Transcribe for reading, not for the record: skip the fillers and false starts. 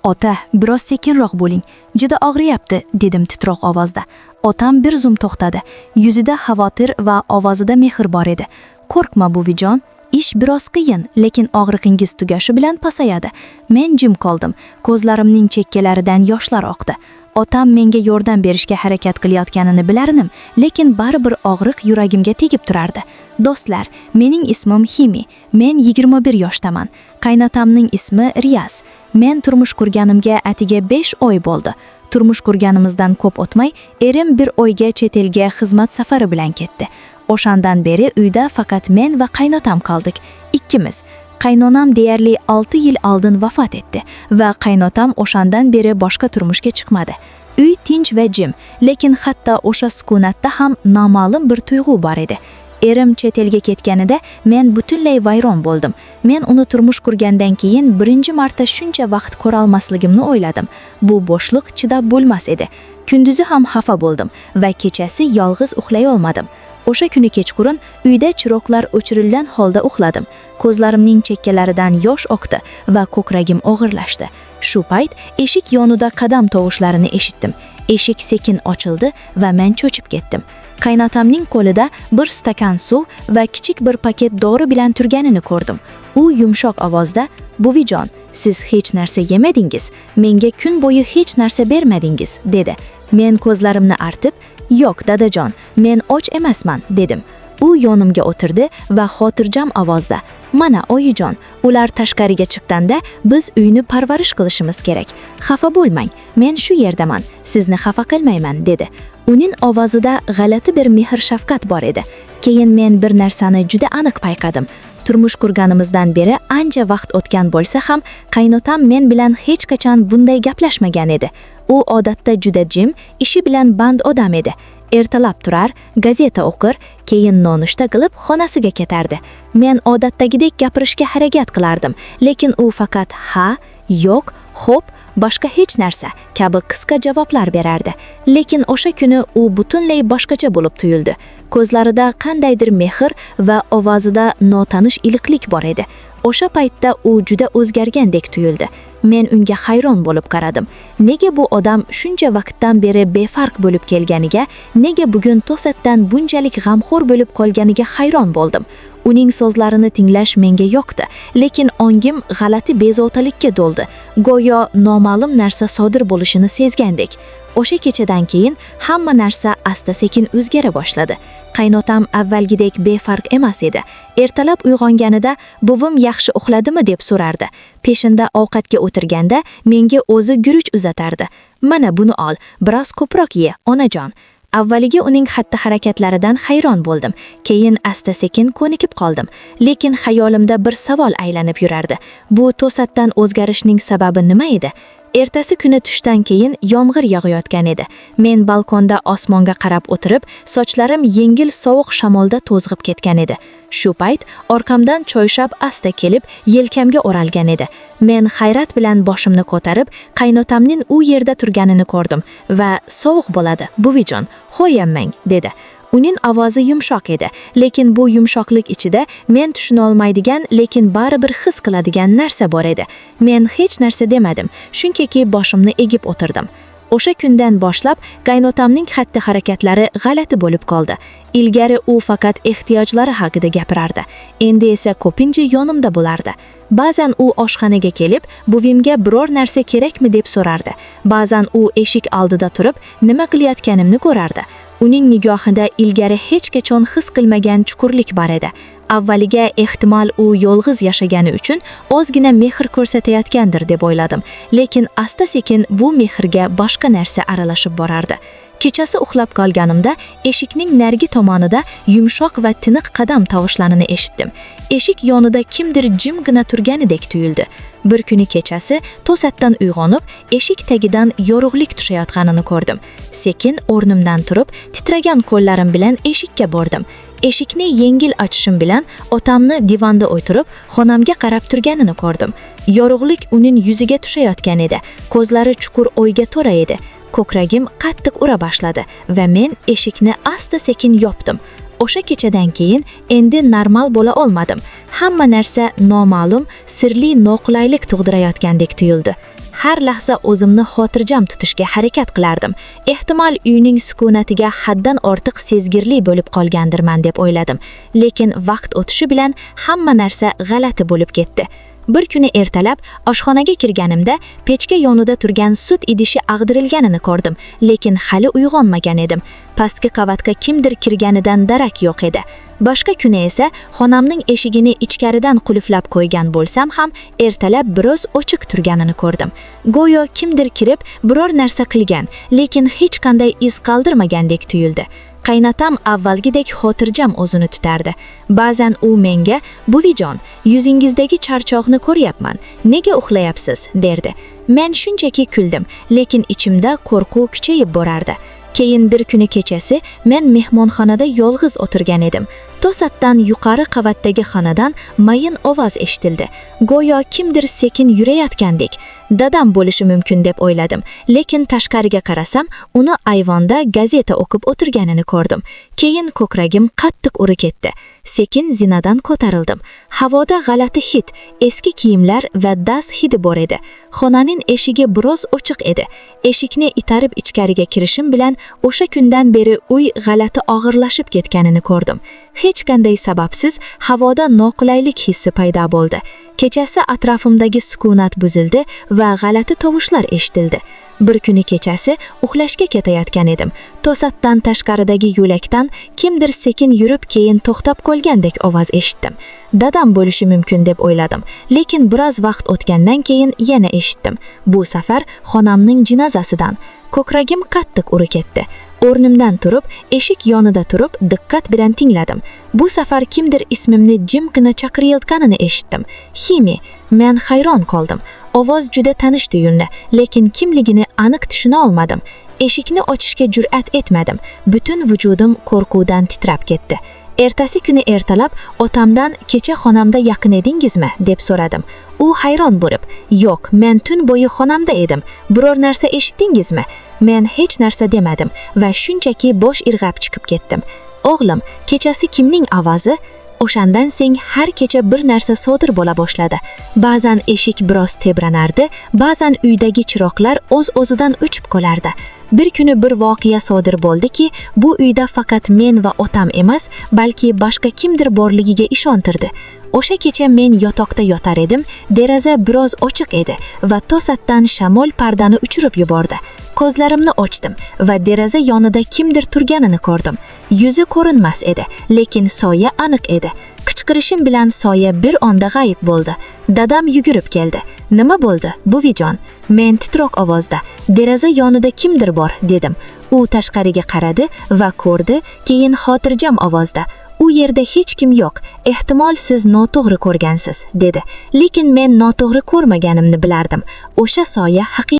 Ota, biroz sekinroq bo'ling. Juda og'riyapti, dedim titroq ovozda. Otam bir zum to'xtadi. Yuzida xavotir va ovozida mehr bor edi. Qo'rqma buvijon, ish biroz qiyin, lekin og'riqingiz tugashi bilan pasayadi. Men jim qoldim. Ko'zlarimning chekkalaridan yoshlar oqdi. Otam menga yordam berishga harakat qilayotganini bilardim, lekin baribir og'riq yuragimga tegib turardi. Do'stlar, mening ismim Himi. Men 21 yoshdaman. Qaynotamning ismi Riyaz. Men turmush qurganimga atiga 5 oy bo'ldi. Turmush qurganimizdan ko'p o'tmay, erim bir oyga chet elga xizmat safari bilan ketdi. O'shandan beri uyda faqat men va qaynotam qoldik. Ikkimiz. Qaynonam deyarli 6 yil oldin vafot etdi va qaynotam o'shandan beri boshqa turmushga chiqmadi. Uy tinch va jim, lekin hatto o'sha sukunatda ham noma'lum bir tuyg'u bor edi. Erim chet elga ketganida men butunlay vayron bo'ldim. Men uni turmush qurgandan keyin birinchi marta shuncha vaqt ko'ra olmasligimni o'yladim. Bu bo'shliq chidab bo'lmas edi. Kunduzi ham xafa bo'ldim va kechasi yolg'iz uxlay olmadim. O'sha kuni kechqurun uyda chiroqlar o'chirilgan holda uxladim. Ko'zlarimning chekkalaridan yosh oqdi va ko'kragim og'irlashdi. Shu payt eshik yonida qadam tovushlarini eshitdim. Eshik sekin ochildi va men cho'chib ketdim. Qaynotamning qo'lida bir stakan suv va kichik bir paket dori bilan turganini ko'rdim. U yumshoq ovozda, "Buvijon, siz hech narsa yemadingiz, menga kun bo'yi hech narsa bermadingiz", dedi. Men ko'zlarimni artib, "Yo'q, dadajon, men och emasman", dedim. U yonimga o'tirdi va xotirjam ovozda, "Mana oyijon, ular tashqariga chiqqanda biz uyni parvarish qilishimiz kerak. Xafa bo'lmang, men shu yerdaman, sizni xafa qilmayman", dedi. Uning ovozida g'alati bir mehr-shafqat bor edi. Keyin men bir narsani juda aniq payqadim. Turmush qurganimizdan beri ancha vaqt o'tgan bo'lsa ham, qaynotam men bilan hech qachon bunday gaplashmagan edi. U odatda juda jim, ishi bilan band odam edi. Ertalab turar, gazeta o'qir, keyin nonushta qilib xonasiga ketardi. Men odatdagidek gapirishga harakat qilardim, lekin u faqat ha, yo'q, xo'p, boshqa hech narsa kabi qisqa javoblar berardi. Lekin o'sha kuni u butunlay boshqacha bo'lib tuyuldi. Ko'zlarida qandaydir mehr va ovozida notanish iliqlik bor edi. O'sha paytda u juda o'zgargandek tuyuldi. Men unga hayron bo'lib qaradim. Nega bu odam shuncha vaqtdan beri befarq bo'lib kelganiga, nega bugun to'satdan bunchalik g'amxo'r bo'lib qolganiga hayron bo'ldim. Uning so'zlarini tinglash menga yoqdi, lekin ongim g'alati bezovtalikka to'ldi. Go'yo noma'lum narsa sodir bo'lishini sezgandek. O'sha kechadan keyin hamma narsa asta-sekin o'zgara boshladi. Qaynotam avvalgidek befarq emas edi. Ertalab uyg'onganida buvim yaxshi uxladimi deb so'rardi. Peshinda ovqatga o'tirganda menga o'zi guruch uzatardi. "Mana buni ol, biroz ko'proq ye, onajon." Avvaliga uning xatti-harakatlaridan hayron bo'ldim. Keyin asta-sekin ko'nikib qoldim. Lekin xayolimda bir savol aylanib yurardi. Bu to'satdan o'zgarishning sababi nima edi? Ertasi kuni tushdan keyin yomg'ir yog'ayotgan edi. Men balkonda osmonga qarab o'tirib, sochlarim yengil sovuq shamolda to'zg'ib ketgan edi. Shu payt orqamdan choyshab asta kelib, yelkamga o'ralgan edi. Men hayrat bilan boshimni ko'tarib, qaynotamning u yerda turganini ko'rdim va "Sovuq bo'ladi, buvijon, qo'yammang", dedi. Uning ovozi yumshoq edi, lekin bu yumshoqlik ichida men tushuna olmaydigan, lekin baribir his qiladigan narsa bor edi. Men hech narsa demadim, shunchaki boshimni egib o'tirdim. O'sha kundan boshlab qaynotamning xatti-harakatlari g'alati bo'lib qoldi. Ilgari u faqat ehtiyojlari haqida gapirardi. Endi esa ko'pincha yonimda bo'lardi. Ba'zan u oshxonaga kelib, buvimga biror narsa kerakmi deb so'rardi. Ba'zan u eshik oldida turib, nima qilayotganimni ko'rardi. Uning nigohida ilgari hech qachon his qilmagan chuqurlik bor edi. Avvaliga ehtimol u yolg'iz yashagani uchun ozgina mehr ko'rsatayotgandir deb o'yladim, lekin asta-sekin bu mehrga boshqa narsa aralashib borardi. Kechasi uxlab qolganimda eshikning narigi tomonida yumshoq va tiniq qadam tovushlarini eshitdim. Eshik yonida kimdir jimgina turganidek tuyuldi. Bir kuni kechasi to'satdan uyg'onib, eshik tagidan yorug'lik tushayotganini ko'rdim. Sekin o'rnimdan turib, titragan qo'llarim bilan eshikka bordim. Eshikni yengil ochishim bilan otamni divanda o'tirib, xonamga qarab turganini ko'rdim. Yorug'lik uning yuziga tushayotgan edi. Ko'zlari chuqur o'yga to'la edi. Ko'kragim qattiq ura boshladi va men eshikni asta-sekin yopdim. O'sha kechadan keyin endi normal bo'la olmadim. Hamma narsa noma'lum, sirli noqulaylik tug'dirayotgandek tuyuldi. har lahza o'zimni xotirjam tutishga harakat qilardim. Ehtimol uyning sukunatiga haddan ortiq sezgirli bo'lib qolgandirman deb o'yladim. Lekin vaqt o'tishi bilan hamma narsa g'alati bo'lib ketdi. Bir kuni ertalab oshxonaga kirganimda pechka yonida turgan sut idishi ag'dirilganini ko'rdim, lekin hali uyg'onmagan edim. Pastki qavatga kimdir kirganidan darak yo'q edi. Boshqa kuni esa xonamning eshigini ichkaridan qulflab qo'ygan bo'lsam ham ertalab biroz ochiq turganini ko'rdim. Go'yo kimdir kirib biror narsa qilgan, lekin hech qanday iz qoldirmagandek tuyuldi. Qaynatam avvalgidek xotirjam o'zini tutardi. Ba'zan u menga, "Buvijon, yuzingizdagi charchoqni ko'ryapman. Nega uxlayapsiz?" derdi. Men shunchaki kuldim, lekin ichimda qo'rquv kuchayib borardi. Keyin bir kuni kechasi men mehmonxonada yolg'iz o'tirgan edim. To'satdan yuqori qavatdagi xonadan mayin ovoz eshitildi. Go'yo kimdir sekin yurayotgandek. Dadam bo'lishi mumkin deb o'yladim, lekin tashqariga qarasam, uni ayvonda gazeta o'qib o'tirganini ko'rdim. Keyin ko'kragim qattiq uri ketdi. Sekin zinadan ko'tarildim. Havoda g'alati hid, eski kiyimlar va dast hidi bor edi. Xonaning eshigi biroz ochiq edi. Eshikni itarib ichkariga kirishim bilan o'sha kundan beri uy g'alati og'irlashib ketganini ko'rdim. Hech qanday sababsiz havoda noqulaylik hissi paydo bo'ldi. Kechasi atrofimdagi sukunat buzildi va g'alati tovushlar eshitildi. Bir kuni kechasi uxlashga ketayotgan edim. To'satdan tashqaridagi yo'lakdan kimdir sekin yurib keyin to'xtab qolgandek ovoz eshitdim. Dadam bo'lishi mumkin deb o'yladim, lekin biroz vaqt o'tgandan keyin yana eshitdim. Bu safar xonamning jinazasidan. Ko'kragim qattiq uri ketdi. O'rnimdan turib, eshik yonida turib, diqqat bilan tingladim. Bu safar kimdir ismimni jimgina chaqirayotganini eshitdim. Ximi. Men hayron qoldim. Ovoz juda tanish tuyuldi, lekin kimligini aniq tushuna olmadim. Eshikni ochishga jur'at etmadim. Butun vujudim qo'rquvdan titrab ketdi. Ertasi kuni ertalab otamdan "Kecha xonamda yaqin edingizmi?" deb so'radim. U hayron bo'lib, "Yo'q, men tun bo'yi xonamda edim. Biror narsa eshitdingizmi?" Men hech narsa demadim va shunchaki bosh irg'ab chiqib ketdim. "O'g'lim, kechasi kimning ovozi?" O'shandan so'ng har kecha bir narsa sodir bo'la boshladi. Ba'zan eshik biroz tebranardi, ba'zan uydagi chiroqlar o'z-o'zidan o'chib qolardi. Bir kuni bir voqea sodir bo'ldiki, bu uyda faqat men va otam emas, balki boshqa kimdir borligiga ishontirdi. O'sha kecha men yotoqda yotar edim, deraza biroz ochiq edi va to'satdan shamol pardani uchirib yubordi. Ko'zlarimni ochdim va deraza yonida kimdir turganini ko'rdim. Yuzi ko'rinmas edi, lekin soya aniq edi. Qichqirishim bilan soya bir onda g'ayib bo'ldi. Dadam yugurib keldi. "Nima bo'ldi, Buvijon?" Men titroq ovozda, "Deraza yonida kimdir bor", dedim. U tashqariga qaradi va ko'rdi, keyin xotirjam ovozda, "U yerda hech kim yo'q. Ehtimol siz noto'g'ri ko'rgansiz", dedi. Lekin men noto'g'ri ko'rmaganimni bilardim. O'sha soya haqiqiy